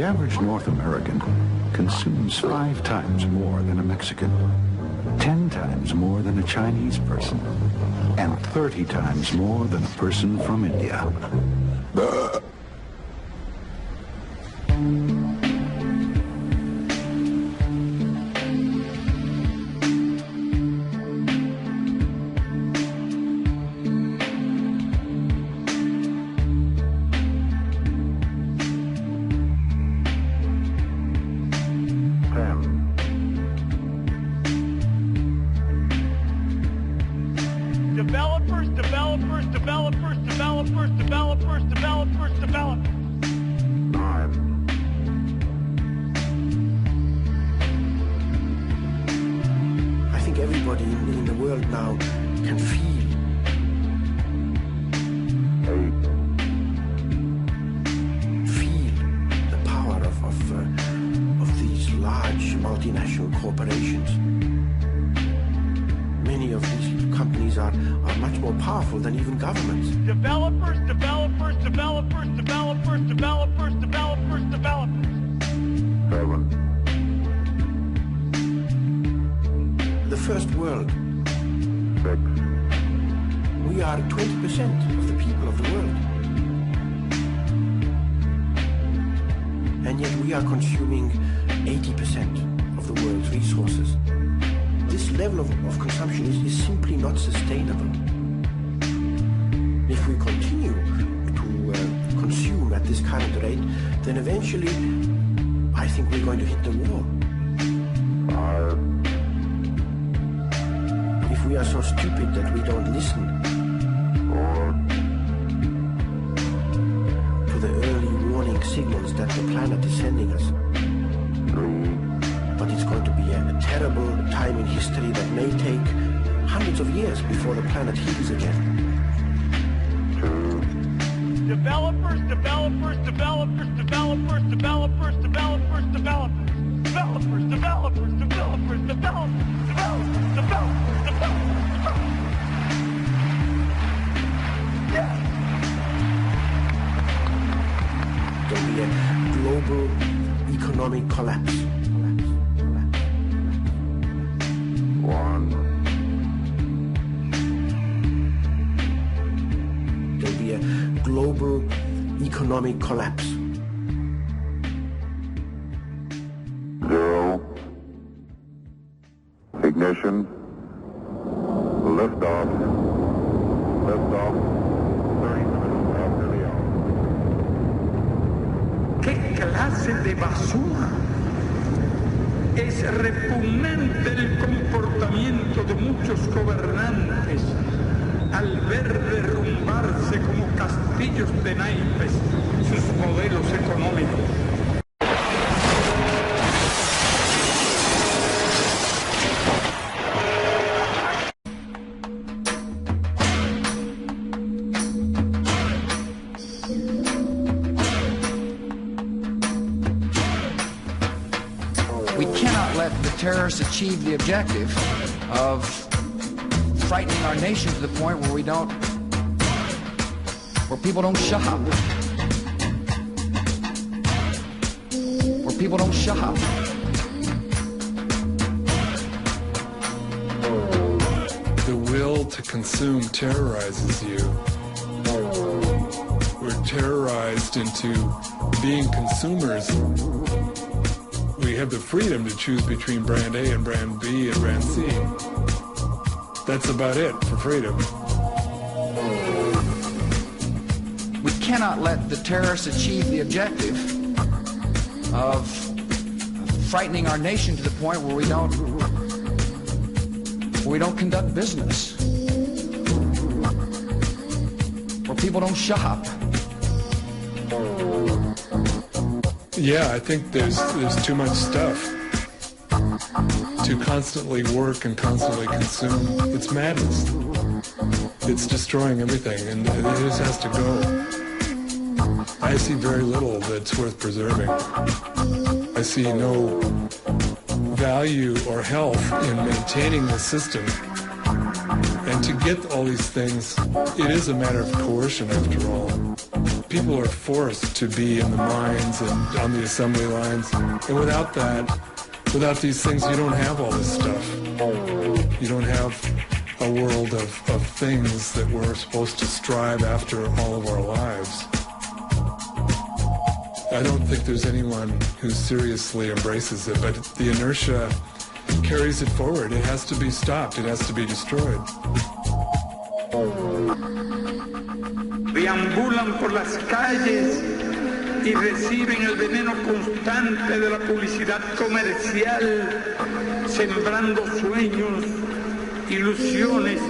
The average North American consumes 5 times more than a Mexican, 10 times more than a Chinese person, and 30 times more than a person from India. Collapse. 0. Ignition. Liftoff. Liftoff. 30 minutes after the hour. ¿Qué clase de basura? Es repugnante el comportamiento de muchos gobernantes al ver derrumbarse como castillos de naipes sus modelos económicos. We cannot let the terrorists achieve the objective of frightening our nation to the point where people don't shop. Where people don't shop. The will to consume terrorizes you. We're terrorized into being consumers. We have the freedom to choose between brand A and brand B and brand C. That's about it for freedom. We cannot let the terrorists achieve the objective of frightening our nation to the point where we don't conduct business, where people don't shop. Yeah, I think there's too much stuff to constantly work and constantly consume. It's madness. It's destroying everything, and it just has to go. I see very little that's worth preserving. I see no value or health in maintaining the system. And to get all these things, it is a matter of coercion after all. People are forced to be in the mines and on the assembly lines. And without that, without these things, you don't have all this stuff. You don't have a world of things that we're supposed to strive after all of our lives. I don't think there's anyone who seriously embraces it, but the inertia carries it forward. It has to be stopped. It has to be destroyed. Deambulan por las calles y reciben el veneno constante de la publicidad comercial, sembrando sueños, ilusiones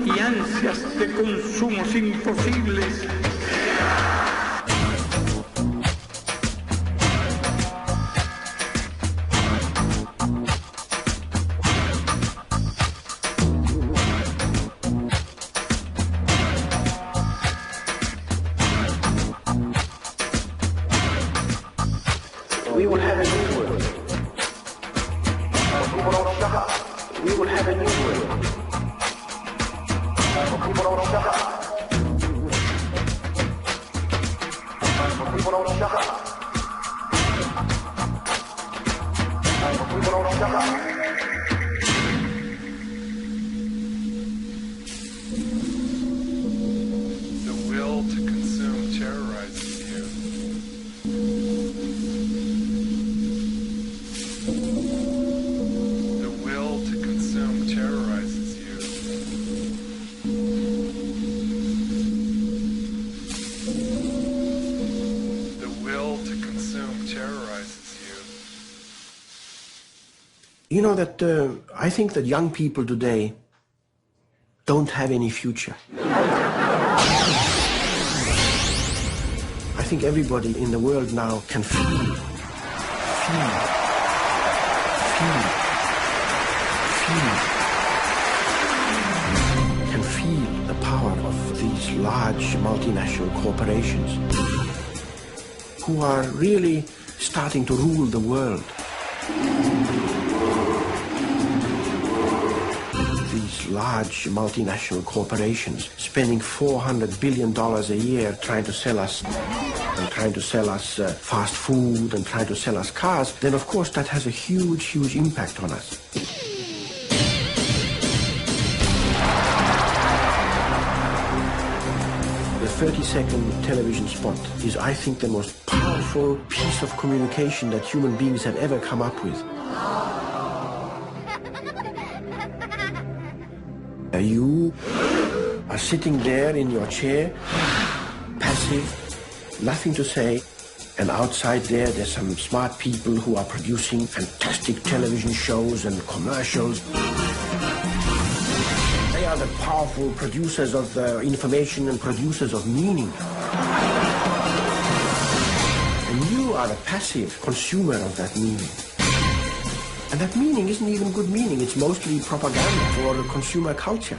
y ansias de consumos imposibles. We will have a new world. People don't shut up. We will have a new world. People don't shut up. People don't shut up. People don't shut up. The will to consume terrorizes you. The will to consume terrorizes you. The will to consume terrorizes you. You know that I think that young people today don't have any future. I think everybody in the world now can feel, can feel the power of these large multinational corporations who are really starting to rule the world. These large multinational corporations spending $400 billion a year trying to sell us fast food and trying to sell us cars, then of course that has a huge, huge impact on us. The 30-second television spot is, I think, the most powerful piece of communication that human beings have ever come up with. You are sitting there in your chair, passive, nothing to say, and outside there's some smart people who are producing fantastic television shows and commercials. They are the powerful producers of information and producers of meaning. And you are a passive consumer of that meaning. And that meaning isn't even good meaning. It's mostly propaganda for consumer culture.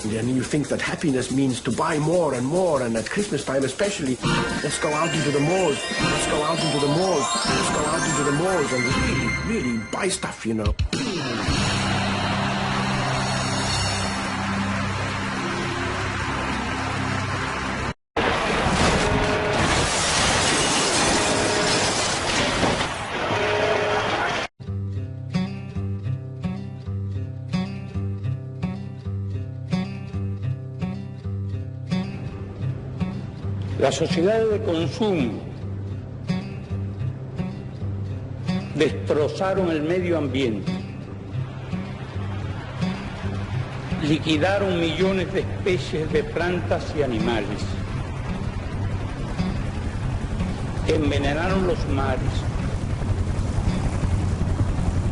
And then you think that happiness means to buy more and more, and at Christmas time especially, let's go out into the malls, let's go out into the malls, let's go out into the malls and really buy stuff, you know. Las sociedades de consumo destrozaron el medio ambiente, liquidaron millones de especies de plantas y animales, envenenaron los mares,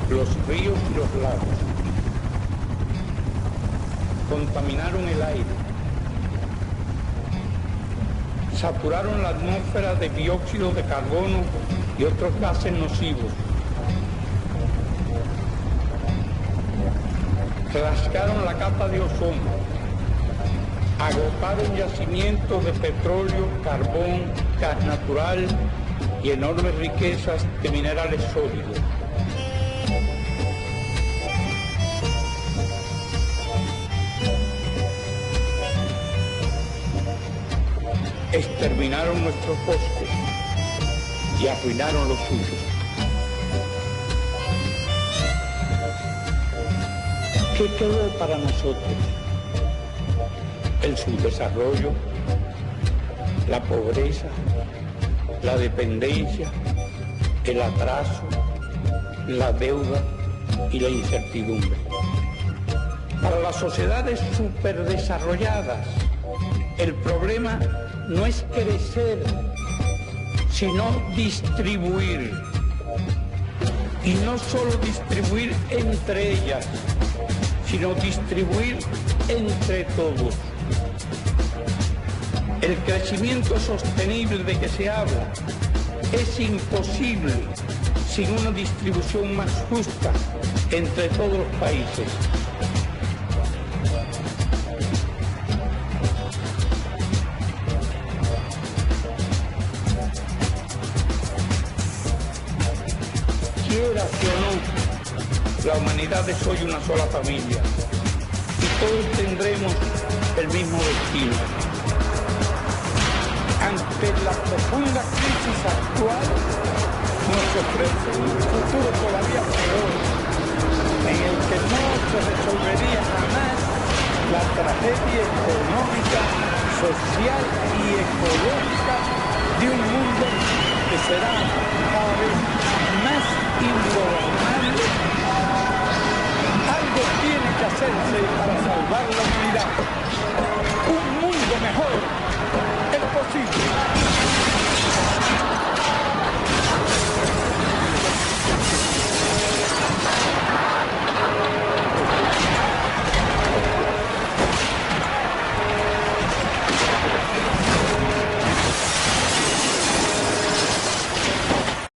los ríos y los lagos, contaminaron el aire, saturaron la atmósfera de dióxido de carbono y otros gases nocivos. Rasgaron la capa de ozono, agotaron yacimientos de petróleo, carbón, gas natural y enormes riquezas de minerales sólidos. exterminaron nuestros bosques y arruinaron los suyos. ¿Qué quedó para nosotros? El subdesarrollo, la pobreza, la dependencia, el atraso, la deuda y la incertidumbre. Para las sociedades superdesarrolladas, el problema no es crecer, sino distribuir. Y no solo distribuir entre ellas, sino distribuir entre todos. El crecimiento sostenible de que se habla es imposible sin una distribución más justa entre todos los países. Quiera que o no, la humanidad es hoy una sola familia y todos tendremos el mismo destino. Ante la profunda crisis actual, nos ofrece un futuro todavía peor, en el que no se resolvería jamás la tragedia económica, social y ecológica de un mundo que será cada vez más ingobernable.